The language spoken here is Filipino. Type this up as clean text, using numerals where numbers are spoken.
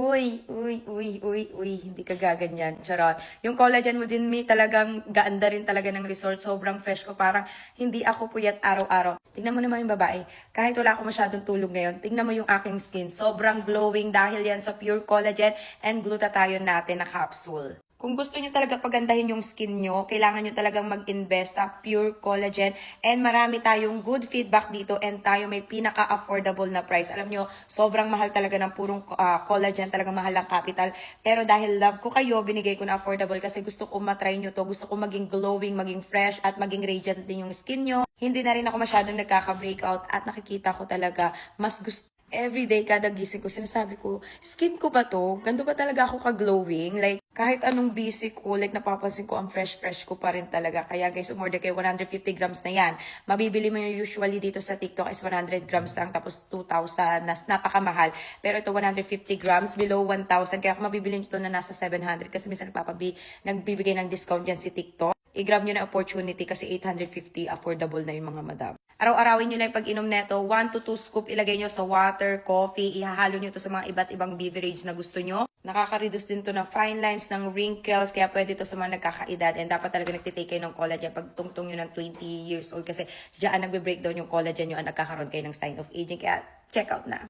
Uy, hindi ka gaganyan. Charot. Yung collagen mo din, Mi, talagang gaanda rin talaga ng result. Sobrang fresh ko. Parang hindi ako puyat araw-araw. Tingnan mo naman yung babae. Kahit wala ako masyadong tulog ngayon, tingnan mo yung aking skin. Sobrang glowing dahil yan sa pure collagen and glutathione natin na capsule. Kung gusto nyo talaga pagandahin yung skin nyo, kailangan nyo talagang mag-invest sa pure collagen and marami tayong good feedback dito and tayo may pinaka-affordable na price. Alam nyo, sobrang mahal talaga ng purong collagen, talagang mahal ang capital. Pero dahil love ko kayo, binigay ko na affordable kasi gusto ko matry nyo to. Gusto ko maging glowing, maging fresh at maging radiant din yung skin nyo. Hindi na rin ako masyadong nagkaka-breakout at nakikita ko talaga mas gusto. Everyday, kada gising ko, sinasabi ko, skin ko ba to? Ganto ba talaga ako ka-glowing? Like, kahit anong busy ko, like, napapansin ko, ang fresh-fresh ko pa rin talaga. Kaya guys, umorder kayo, 150 grams na yan. Mabibili mo yung usually dito sa TikTok is 100 grams lang, tapos 2,000, napakamahal. Pero ito, 150 grams, below 1,000. Kaya kung mabibili nyo ito na nasa 700, kasi minsan nagbibigay ng discount yan si TikTok. I-grab nyo na opportunity kasi 850, affordable na yung mga madam. Araw-arawin nyo lang yung pag-inom neto. 1 to 2 scoop ilagay nyo sa water, coffee. Ihahalo nyo to sa mga iba't ibang beverage na gusto nyo. Nakaka-reduce din to ng fine lines, ng wrinkles. Kaya pwede to sa mga nagkakaedad. And dapat talaga nagtitake kayo ng collagen pag tungtong nyo ng 20 years old. Kasi dyan nagbe-breakdown yung collagen nyo at nagkakaroon kayo ng sign of aging. Kaya check out na.